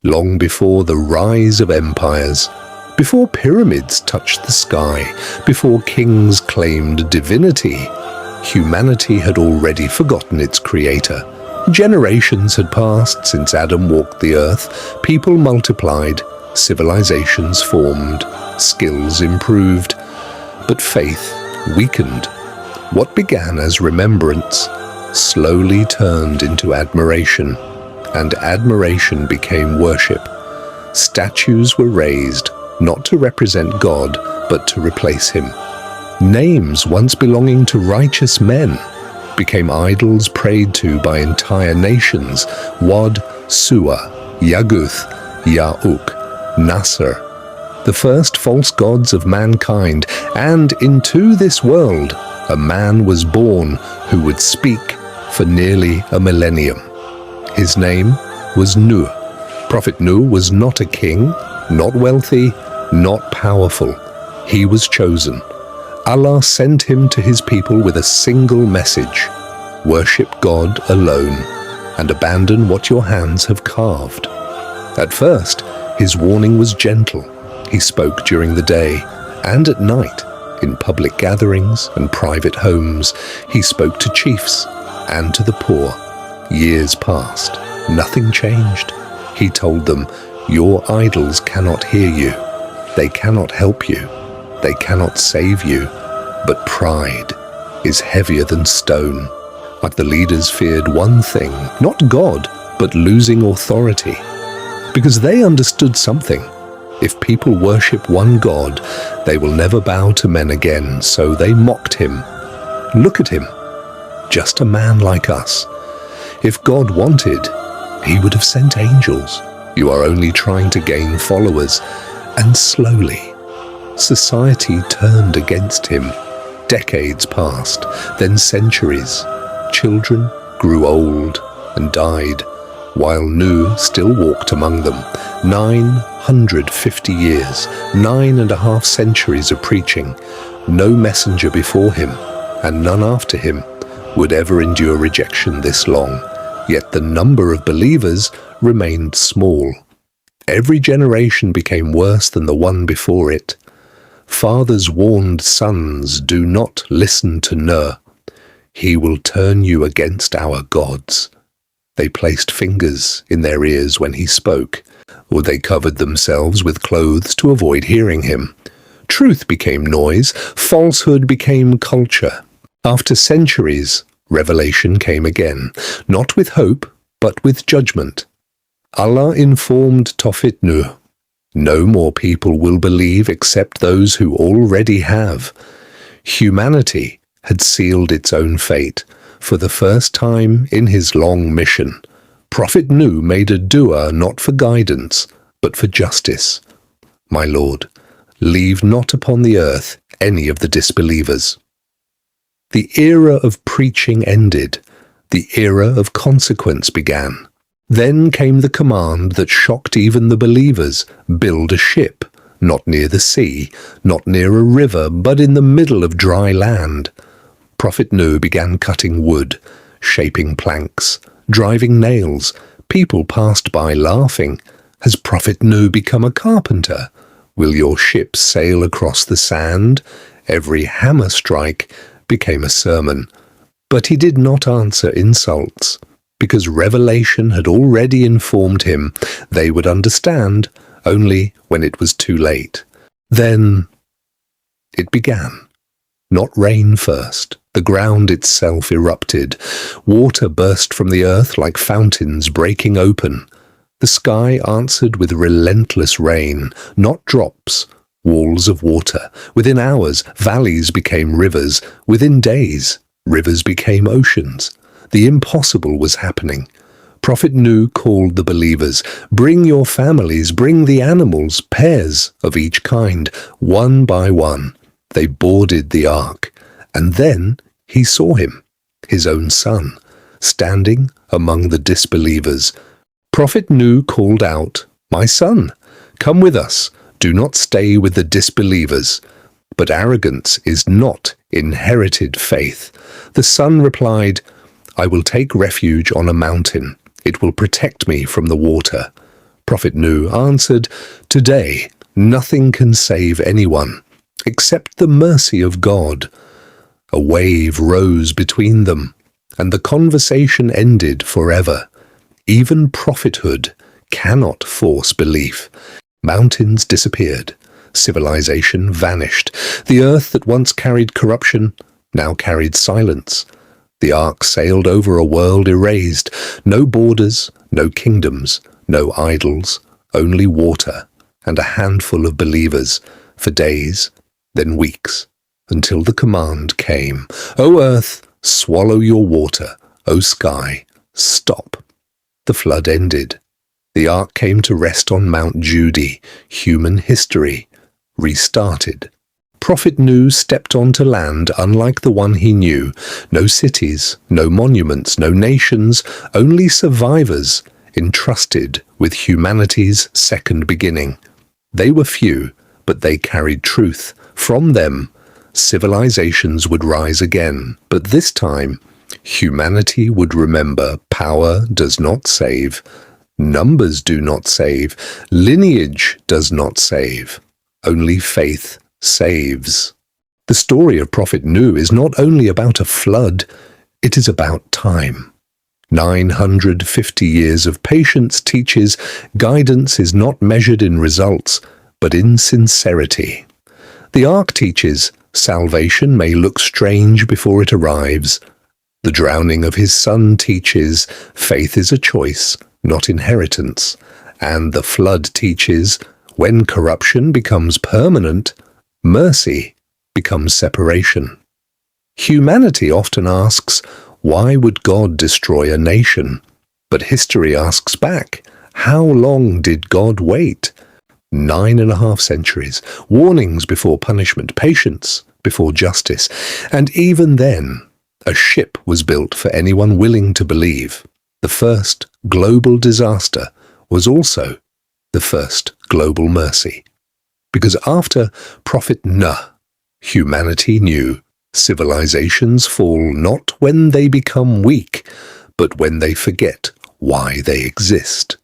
long before the rise of empires, before pyramids touched the sky, before kings claimed divinity, humanity had already forgotten its creator. Generations had passed since Adam walked the earth, people multiplied, civilizations formed, skills improved, but faith weakened. What began as remembrance slowly turned into admiration, and admiration became worship. Statues were raised, not to represent God, but to replace him. Names once belonging to righteous men became idols prayed to by entire nations: Wad, Suwa, Yaguth, Ya'uk, Nasser, the first false gods of mankind. And into this world a man was born who would speak for nearly a millennium. His name was Nuh. Prophet Nuh was not a king, not wealthy, not powerful. He was chosen. Allah sent him to his people with a single message: worship God alone and abandon what your hands have carved. At first, his warning was gentle. He spoke during the day and at night, in public gatherings and private homes. He spoke to chiefs and to the poor. Years passed. Nothing changed. He told them, your idols cannot hear you. They cannot help you. They cannot save you. But pride is heavier than stone. But the leaders feared one thing, not God, but losing authority. Because they understood something. If people worship one God, they will never bow to men again, so they mocked him. Look at him, just a man like us. If God wanted, he would have sent angels. You are only trying to gain followers. And slowly, society turned against him. Decades passed, then centuries. Children grew old and died, while Nuh still walked among them. 950 years, 9.5 centuries of preaching. No messenger before him, and none after him, would ever endure rejection this long. Yet the number of believers remained small. Every generation became worse than the one before it. Fathers warned sons, do not listen to Nuh. He will turn you against our gods. They placed fingers in their ears when he spoke, or they covered themselves with clothes to avoid hearing him. Truth became noise, falsehood became culture. After centuries, revelation came again, not with hope, but with judgment. Allah informed Prophet Nuh, no more people will believe except those who already have. Humanity had sealed its own fate. For the first time in his long mission, Prophet Nuh made a dua not for guidance, but for justice. My Lord, leave not upon the earth any of the disbelievers. The era of preaching ended. The era of consequence began. Then came the command that shocked even the believers: build a ship, not near the sea, not near a river, but in the middle of dry land. Prophet Nuh began cutting wood, shaping planks, driving nails. People passed by laughing. Has Prophet Nuh become a carpenter? Will your ship sail across the sand? Every hammer strike became a sermon. But he did not answer insults, because revelation had already informed him they would understand only when it was too late. Then it began. Not rain first. The ground itself erupted. Water burst from the earth like fountains breaking open. The sky answered with relentless rain, not drops, walls of water. Within hours, valleys became rivers. Within days, rivers became oceans. The impossible was happening. Prophet Nuh called the believers, bring your families, bring the animals, pairs of each kind, one by one. They boarded the ark, and then he saw him, his own son, standing among the disbelievers. Prophet Nuh called out, my son, come with us, do not stay with the disbelievers. But arrogance is not inherited faith. The son replied, I will take refuge on a mountain. It will protect me from the water. Prophet Nuh answered, "Today, nothing can save anyone, except the mercy of God." A wave rose between them, and the conversation ended forever. Even prophethood cannot force belief. Mountains disappeared. Civilization vanished. The earth that once carried corruption now carried silence. The ark sailed over a world erased. No borders, no kingdoms, no idols, only water and a handful of believers for days, then weeks, until the command came, "O earth, swallow your water. O sky, stop." The flood ended. The ark came to rest on Mount Judy. Human history restarted. Prophet Nuh stepped onto land unlike the one he knew. No cities, no monuments, no nations, only survivors entrusted with humanity's second beginning. They were few, but they carried truth. From them, civilizations would rise again. But this time, humanity would remember power does not save, numbers do not save, lineage does not save. Only faith saves. The story of Prophet Nuh is not only about a flood, it is about time. 950 years of patience teaches guidance is not measured in results, but in sincerity. The Ark teaches salvation may look strange before it arrives. The drowning of his son teaches faith is a choice, not inheritance. And the flood teaches when corruption becomes permanent, mercy becomes separation. Humanity often asks, why would God destroy a nation? But history asks back, how long did God wait? 9.5 centuries, warnings before punishment, patience before justice. And even then, a ship was built for anyone willing to believe. The first global disaster was also the first global mercy. Because after Prophet Nuh, humanity knew civilizations fall not when they become weak, but when they forget why they exist.